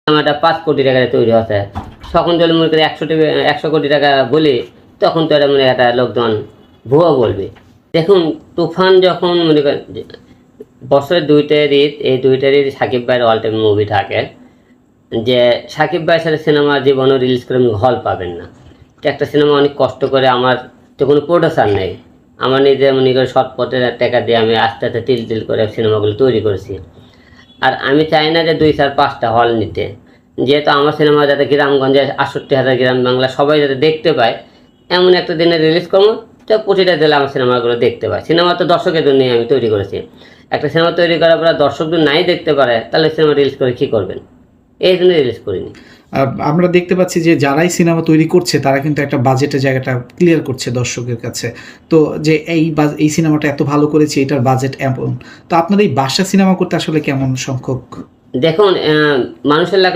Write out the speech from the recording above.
সিনেমাটা 5 কোটি টাকায় তৈরি হচ্ছে, তখন যদি মনে করি 100 কোটি টাকা বলি, তখন তো এটা মনে একটা লোকজন ভুয়া বলবে। দেখুন তুফান যখন মনে করেন বছরে 2টা ঈদ, এই 2টা ঈদ সাকিব ভাইয়ের অল টাইম মুভি থাকে, যে সাকিব ভাইয়ের সাথে সিনেমা জীবনও রিলিজ করে হল পাবেন না। একটা সিনেমা অনেক কষ্ট করে, আমার তো কোনো প্রোডিউসার নেই, আমার নিজে মনে করে সৎ পথে টাকা দিয়ে আমি আস্তে আস্তে তিল করে সিনেমাগুলো তৈরি করেছি। আর আমি চাই না যে 2-4-5টা হল নিতে, যেহেতু আমার সিনেমা যাতে গ্রামগঞ্জে 68,000 গ্রাম বাংলা সবাই যাতে দেখতে পায়, এমন একটা দিনে রিলিজ করবো তো প্রতিটা জেলা আমার সিনেমাগুলো দেখতে পায়। সিনেমা তো দর্শকের জন্যই আমি তৈরি করেছি। একটা সিনেমা তৈরি করার পর দর্শকদের নাই দেখতে পারে, তাহলে সিনেমা রিলিজ করে কী করবেন? এই জন্য রিলিজ করিনি। আমরা দেখতে পাচ্ছি যে যারাই সিনেমা তৈরি করছে তারা কিন্তু একটা বাজেটের জায়গাটা ক্লিয়ার করছে দর্শকের কাছে, তো যে এই সিনেমাটা এত ভালো করেছে, এটার বাজেট এমন। তো আপনার এই বাসা সিনেমা করতে আসলে কেমন সংখ্যক? দেখুন মানুষের